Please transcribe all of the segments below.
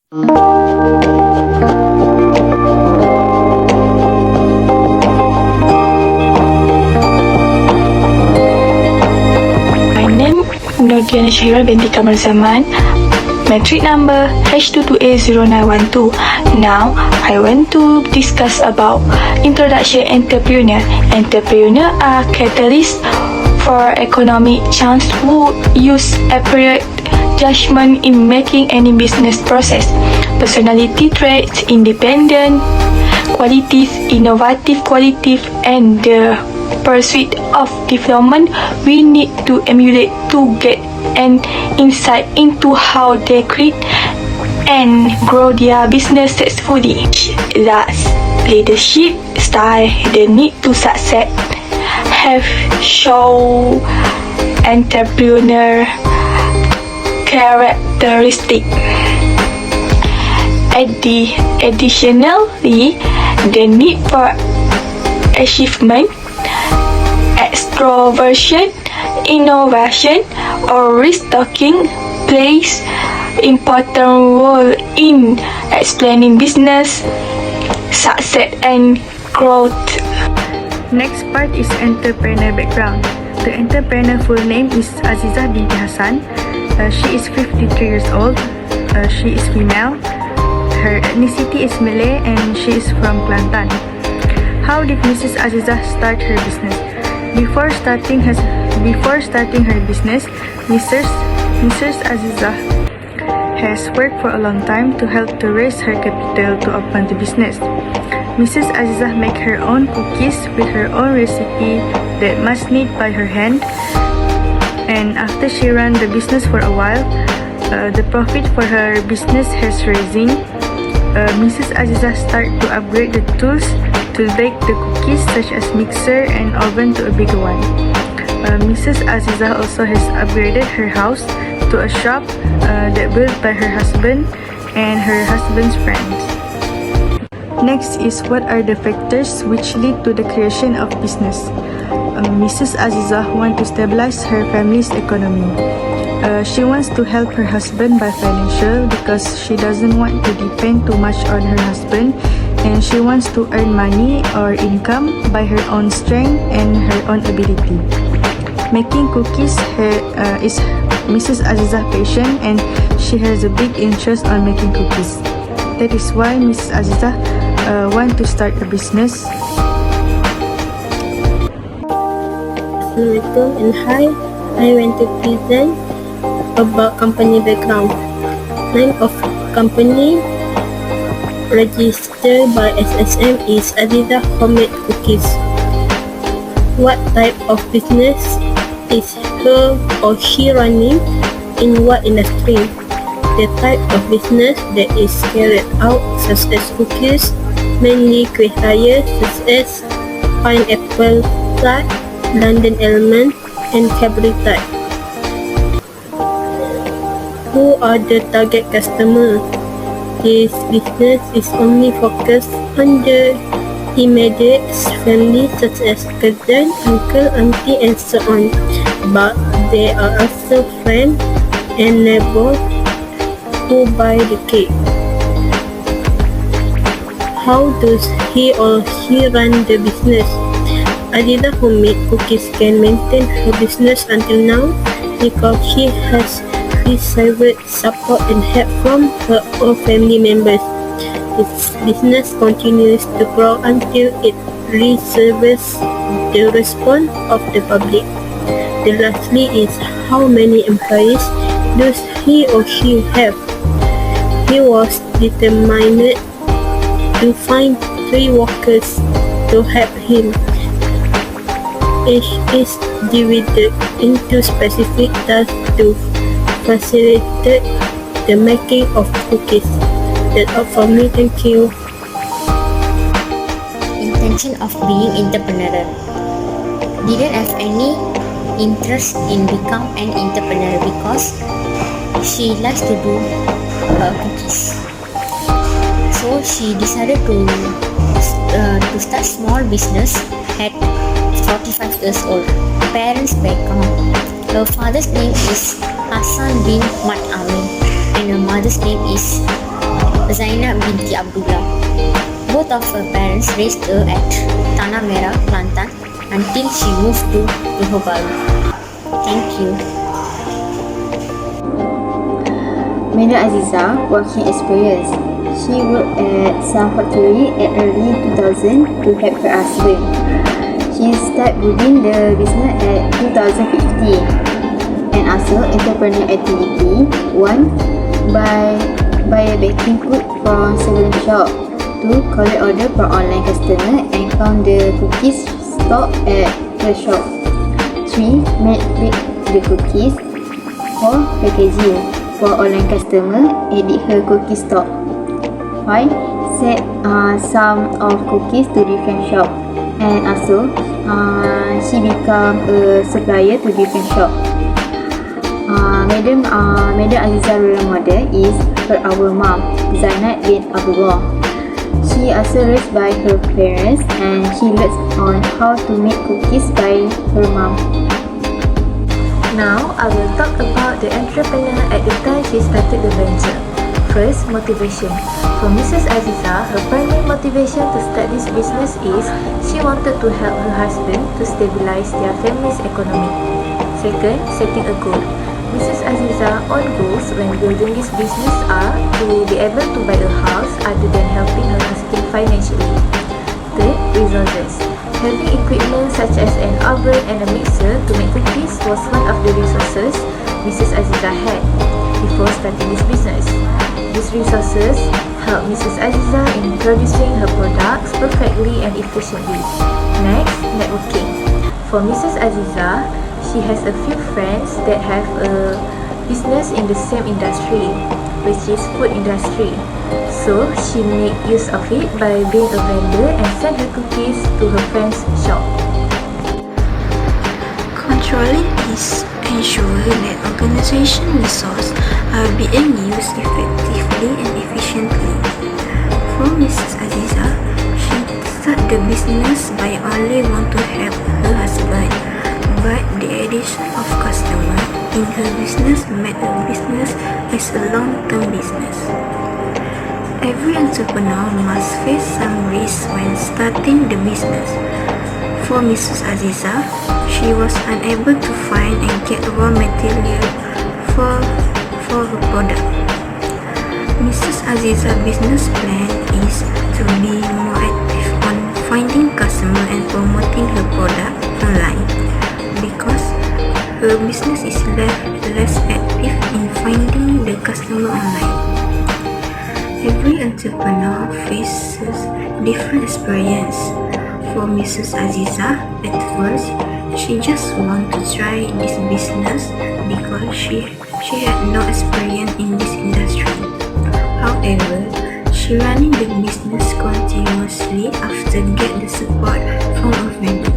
My name Nurdiana Syahira binti Kamal Zaman. Metric number H22A0912. Now, I want to discuss about introduction entrepreneur. Entrepreneur are catalysts for economic change who use accurate judgment in making any business process. Personality traits, independent qualities, innovative qualities, and the pursuit of development we need to emulate to get an insight into how they create and grow their business successfully. Thus, leadership style the need to succeed have shown entrepreneur characteristic. Additionally, the need for achievement, extroversion, innovation, or risk-taking plays important role in explaining business success and growth. Next part is entrepreneur background. The entrepreneur full name is Azizah binti Hassan. She is 53 years old. She is female. Her ethnicity is Malay and she is from Kelantan. How did Mrs. Azizah start her business? Before starting her business, Mrs. Azizah has worked for a long time to help to raise her capital to open the business. Mrs. Azizah make her own cookies with her own recipe that must knead by her hand. And after she ran the business for a while, the profit for her business has risen. Mrs. Azizah started to upgrade the tools to bake the cookies such as mixer and oven to a bigger one. Mrs. Azizah also has upgraded her house to a shop that built by her husband and her husband's friends. Next is what are the factors which lead to the creation of business. Mrs. Azizah wants to stabilize her family's economy. She wants to help her husband by financial because she doesn't want to depend too much on her husband, and she wants to earn money or income by her own strength and her own ability. Making cookies is Mrs. Azizah's passion, and she has a big interest on making cookies. That is why Mrs. Azizah want to start a business. Assalamualaikum and hi, I want to present about company background. Name of company registered by SSM is Azizah Homemade Cookies. What type of business is her or she running, in what industry? The type of business that is carried out such as cookies, mainly kuih raya such as pineapple tart, London Element, and Cadbury tart. Who are the target customer? This business is only focused on the immediate family such as cousin, uncle, auntie, and so on. But there are also friends and neighbors who buy the cake. How does he or she run the business? Azizah Homemade Cookies can maintain her business until now because she has received support and help from her own family members. Its business continues to grow until it receives the response of the public. The lastly is how many employees does he or she have? He was determined to find 3 workers to help him. Each is divided into specific tasks to facilitate the making of cookies. That's all for me, thank you. Intention of being entrepreneur. Didn't have any interest in become an entrepreneur because she likes to do cookies. So she decided to start small business at 45 years old. Parents background. Her father's name is Hassan bin Mat Amin and her mother's name is Zainab binti Abdullah. Both of her parents raised her at Tanah Merah, Kelantan until she moved to Johor Bahru. Thank you. Meda Aziza working experience. She worked at some factory at early 2000 to help her husband. She started within the business at 2015 and also entrepreneur activity. One, buy a baking food from several shop. Two, collect order from online customer and count the cookies stock at the shop. Three, bake the cookies. Four, packaging for online customer, edit her cookie stock. 5. Set some of cookies to different shop, and also she become a supplier to different shop. Madam Aziza role model is our mom, Zainab bin Abdullah. She also raised by her parents and she learns on how to make cookies by her mom. Now, I will talk about the entrepreneur at the time she started the venture. First, motivation. For Mrs. Aziza, her primary motivation to start this business is she wanted to help her husband to stabilize their family's economy. Second, setting a goal. Mrs. Aziza's own goals when building this business are to be able to buy a house other than helping her husband financially. Third, resources. Having equipment such as an oven and a mixer to make cookies was one of the resources Mrs. Aziza had before starting this business. These resources helped Mrs. Aziza in producing her products perfectly and efficiently. Next, networking. For Mrs. Aziza, she has a few friends that have a business in the same industry, which is food industry. So she made use of it by being a vendor and send her cookies to her friend's shop. Controlling is ensure that organization resources are being used effectively and efficiently. For Mrs. Aziza, she started the business by only want to help her husband, but the addition of customer in her business made her business as a long-term business. Every entrepreneur must face some risks when starting the business. For Mrs. Aziza, she was unable to find and get raw material for her product. Mrs. Aziza's business plan is to be more active on finding customer and promoting her product online because her business is less active in finding the customer online. Every entrepreneur faces different experience. For Mrs. Aziza, at first, she just wanted to try this business because she had no experience in this industry. However, she running the business continuously after get the support from her family.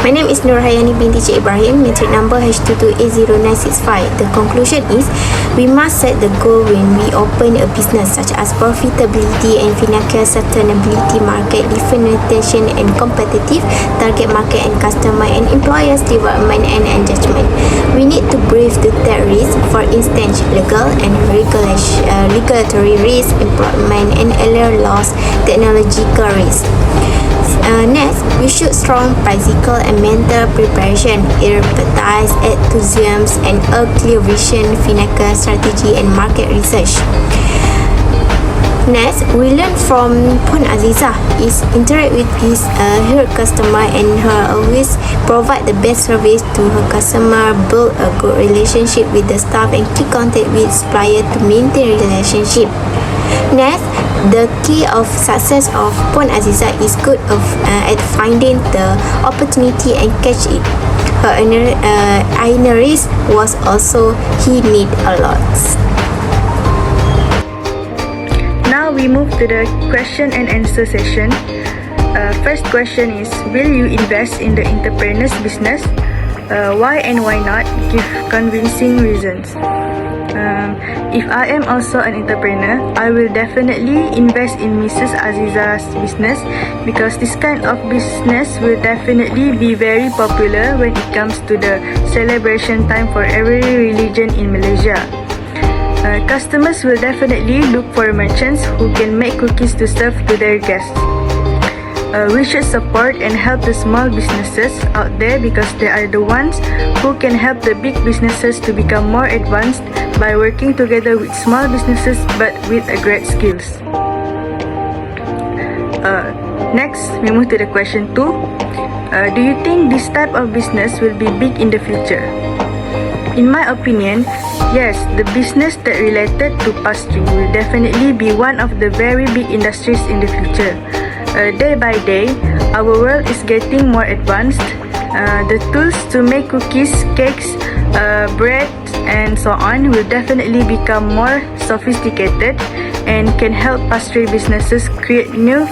My name is Nurhayani binti Cik Ibrahim, metric number H22A0965. The conclusion is, we must set the goal when we open a business such as profitability and financial sustainability, market differentiation and competitive, target market and customer, and employers development and engagement. We need to brief the third risk, for instance, legal and regulatory risk, employment and alien laws, technological risk. Next, we should strong physical and mental preparation, expertise, enthusiasm, and a clear vision, financial strategy, and market research. Next, we learn from Puan Aziza is interact with her customer and her always provide the best service to her customer, build a good relationship with the staff, and keep contact with supplier to maintain relationship. Next, the key of success of Puan Aziza is good at finding the opportunity and catch it. Her itinerary was also he need a lot. Now we move to the question and answer session. First question is, will you invest in the entrepreneur's business? Why and why not? Give convincing reasons. If I am also an entrepreneur, I will definitely invest in Mrs. Aziza's business because this kind of business will definitely be very popular when it comes to the celebration time for every religion in Malaysia. Customers will definitely look for merchants who can make cookies to serve to their guests. We should support and help the small businesses out there because they are the ones who can help the big businesses to become more advanced by working together with small businesses but with a great skills. Next, we move to the question 2. Do you think this type of business will be big in the future? In my opinion, yes, the business that related to pastry will definitely be one of the very big industries in the future. Day by day, our world is getting more advanced. The tools to make cookies, cakes, bread, and so on will definitely become more sophisticated and can help pastry businesses create new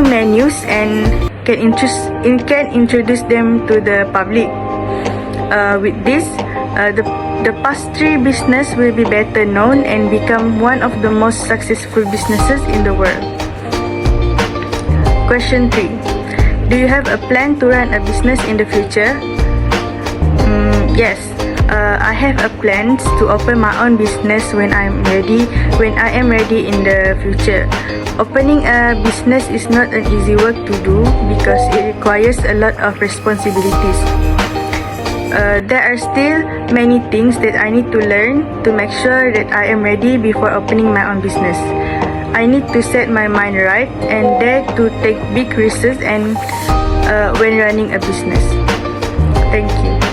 menus and can introduce them to the public. With this, the pastry business will be better known and become one of the most successful businesses in the world. Question 3. Do you have a plan to run a business in the future? Yes, I have a plans to open my own business when I am ready in the future. Opening a business is not an easy work to do because it requires a lot of responsibilities. There are still many things that I need to learn to make sure that I am ready before opening my own business. I need to set my mind right and dare to take big risks and when running a business. Thank you.